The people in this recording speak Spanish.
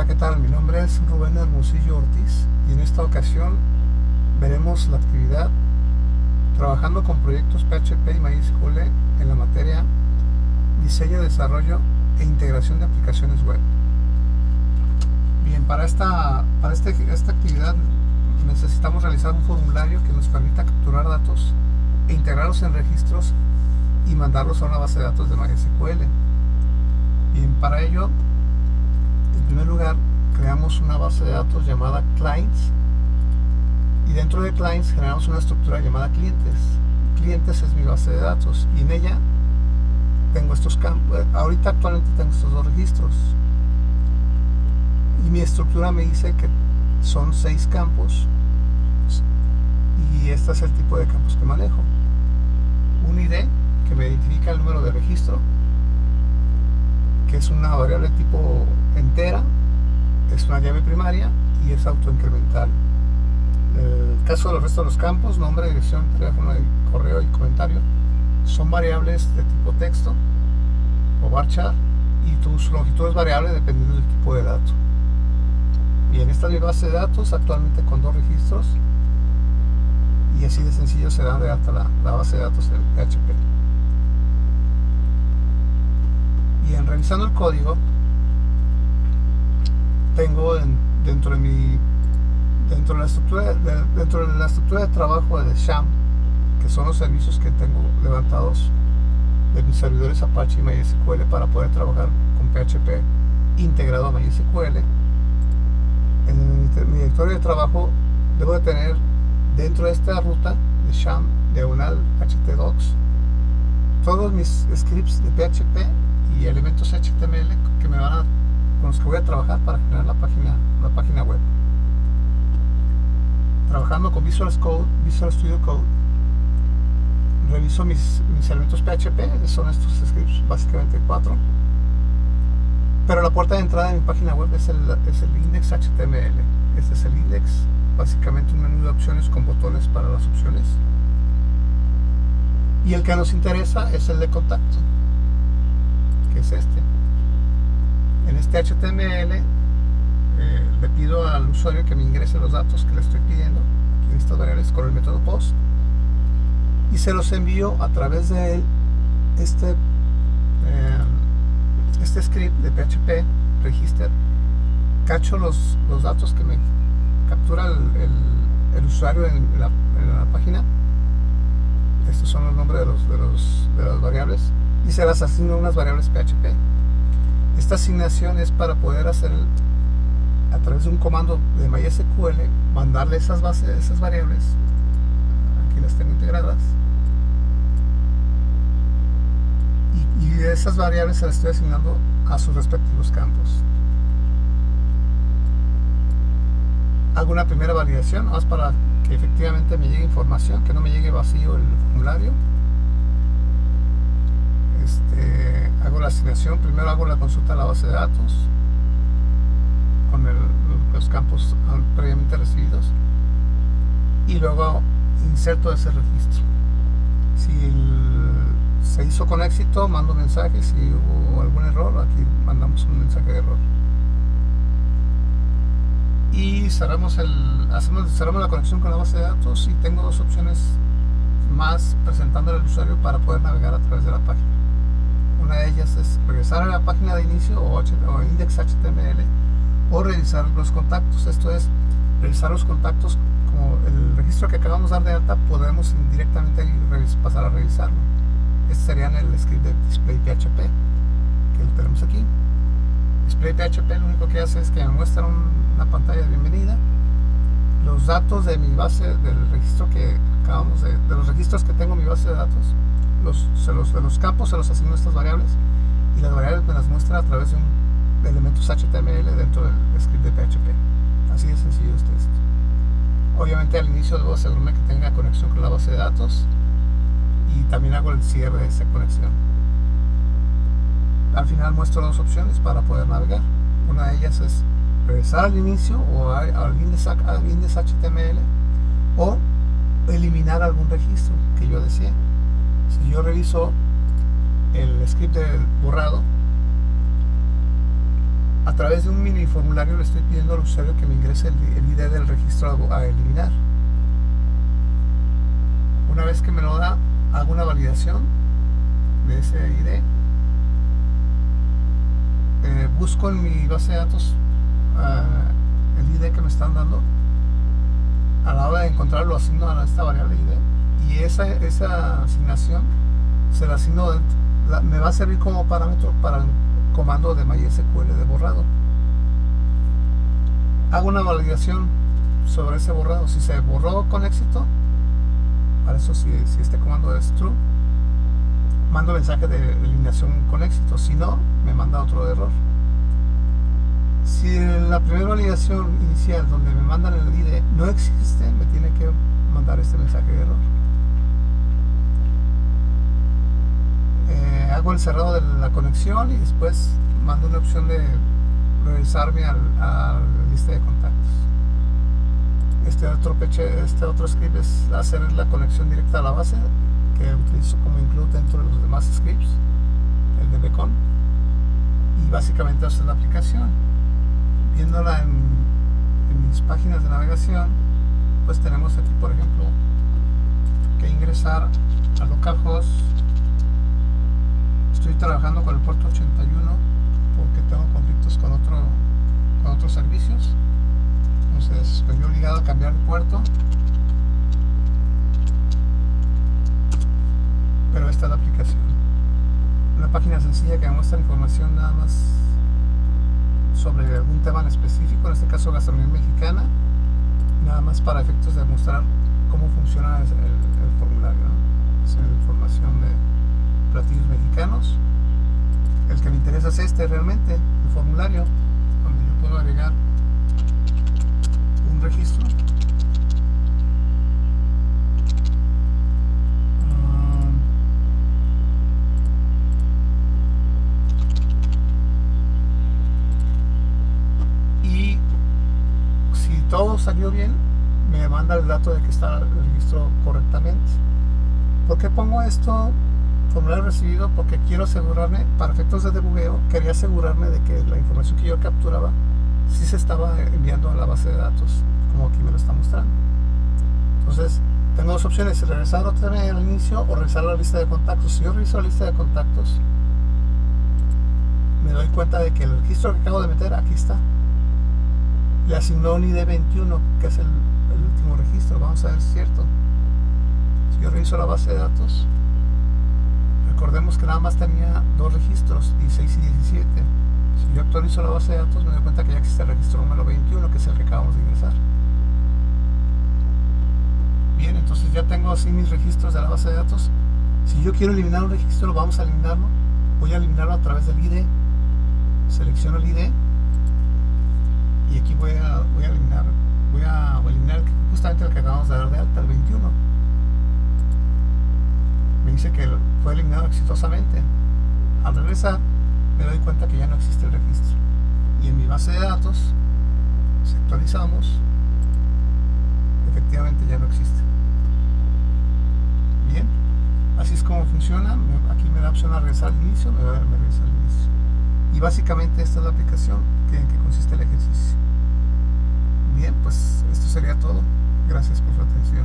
Hola, ¿qué tal? Mi nombre es Rubén Hermosillo Ortiz y en esta ocasión veremos la actividad trabajando con proyectos PHP y MySQL en la materia diseño, desarrollo e integración de aplicaciones web. Bien, para esta actividad necesitamos realizar un formulario que nos permita capturar datos e integrarlos en registros y mandarlos a una base de datos de MySQL. Bien, para ello, en primer lugar, creamos una base de datos llamada clients y dentro de clients generamos una estructura llamada clientes. Clientes es mi base de datos y en ella tengo estos campos. Ahorita actualmente tengo estos dos registros y mi estructura me dice que son 6 campos y este es el tipo de campos que manejo. Un ID que me identifica el número de registro, que es una variable tipo entera, es una llave primaria y es autoincremental. El caso de los restos de los campos, nombre, dirección, teléfono, correo y comentario, son variables de tipo texto o varchar y su longitud es variable dependiendo del tipo de dato. Bien, esta es mi base de datos actualmente con 2 registros y así de sencillo se da de alta la base de datos del PHP. Y en revisando el código tengo dentro de la estructura de trabajo de SHAM, que son los servicios que tengo levantados de mis servidores Apache y MySQL para poder trabajar con PHP integrado a MySQL. En mi directorio de trabajo debo de tener dentro de esta ruta de SHAM diagonal htdocs todos mis scripts de PHP y elementos HTML con los que voy a trabajar para generar la página web. Trabajando con Visual Studio Code, reviso mis elementos PHP, son estos scripts, básicamente 4. Pero la puerta de entrada de mi página web es el index HTML. Este es el index, básicamente un menú de opciones con botones para las opciones. Y el que nos interesa es el de contacto, que es este. En este HTML le pido al usuario que me ingrese los datos que le estoy pidiendo aquí en estas variables con el método post y se los envío a través de este script de PHP register. Cacho los datos que me captura el usuario en la página. Estos son los nombres de las variables y se las asigno a unas variables PHP. Esta asignación es para poder hacer a través de un comando de MySQL mandarle esas variables. Aquí las tengo integradas y de esas variables se las estoy asignando a sus respectivos campos. Hago una primera validación más para que efectivamente me llegue información, que no me llegue vacío el formulario. Hago la asignación, primero hago la consulta a la base de datos con los campos previamente recibidos y luego inserto ese registro. Si se hizo con éxito, mando mensaje. Si hubo algún error, aquí mandamos un mensaje de error y cerramos la conexión con la base de datos y tengo 2 opciones más presentándole al usuario para poder navegar a través de la página. Una de ellas es regresar a la página de inicio o index HTML o revisar los contactos. Esto es revisar los contactos como el registro que acabamos de dar de alta, podemos directamente pasar a revisarlo. Este sería en el script de display PHP que lo tenemos aquí. Display PHP lo único que hace es que me muestra una pantalla de bienvenida, los datos de mi base del registro que acabamos de los registros que tengo en mi base de datos. De los campos se los asigno a estas variables y las variables me las muestra a través de elementos HTML dentro del script de PHP. Así de sencillo es esto. Obviamente al inicio debo asegurarme que tenga conexión con la base de datos y también hago el cierre de esa conexión. Al final muestro 2 opciones para poder navegar. Una de ellas es regresar al inicio o al index HTML o eliminar algún registro que yo desee. Si yo reviso el script de borrado, través de un mini formulario le estoy pidiendo al usuario que me ingrese el ID del registro a eliminar. Una vez que me lo da, hago una validación de ese ID. Busco en mi base de datos el ID que me están dando. A la hora de encontrarlo, asigno a esta variable ID, y esa asignación se la asigno, me va a servir como parámetro para el comando de MySQL de borrado. Hago una validación sobre ese borrado. Si se borró con éxito, para eso si este comando es true, mando mensaje de eliminación con éxito. Si no, me manda otro error. Si en la primera validación inicial donde me mandan el ID no existe, me tiene que mandar este mensaje de error. Hago el cerrado de la conexión y después mando una opción de regresarme a la lista de contactos. Este otro script es hacer la conexión directa a la base, que utilizo como include dentro de los demás scripts, el de beacon, y básicamente esa es la aplicación. Viéndola en mis páginas de navegación, pues tenemos aquí, por ejemplo, que ingresar a localhost. Estoy trabajando con el puerto 81 porque tengo conflictos con otros servicios, entonces estoy obligado a cambiar de puerto, pero esta es la aplicación, una página sencilla que me muestra información nada más sobre algún tema en específico, en este caso gastronomía mexicana, nada más para efectos de mostrar cómo funciona el formulario, ¿no? Es información de platillos mexicanos. El que me interesa es este realmente, el formulario, donde yo puedo agregar un registro. Y si todo salió bien, me manda el dato de que está el registro correctamente. ¿Por qué pongo esto? Formulario recibido, porque quiero asegurarme, para efectos de debugueo, quería asegurarme de que la información que yo capturaba sí se estaba enviando a la base de datos, como aquí me lo está mostrando. Entonces, tengo dos opciones: regresar otra vez al inicio o regresar a la lista de contactos. Si yo reviso la lista de contactos, me doy cuenta de que el registro que acabo de meter, aquí está, le asignó un ID 21, que es el último registro. Vamos a ver si es cierto. Si yo reviso la base de datos, recordemos que nada más tenía dos registros, 16 y 17. Si yo actualizo la base de datos, me doy cuenta que ya existe el registro número 21, que es el que acabamos de ingresar. Bien, entonces ya tengo así mis registros de la base de datos. Si yo quiero eliminar un registro, vamos a eliminarlo. Voy a eliminarlo a través del ID. Selecciono el ID y aquí voy a eliminar justamente el que acabamos de dar de alta, el 21. Me dice que fue eliminado exitosamente. Al regresar, me doy cuenta que ya no existe el registro. Y en mi base de datos, si actualizamos, efectivamente ya no existe. Bien, así es como funciona. Aquí me da opción a regresar al inicio, me regresa al inicio. Y básicamente esta es la aplicación en que consiste el ejercicio. Bien, pues esto sería todo. Gracias por su atención.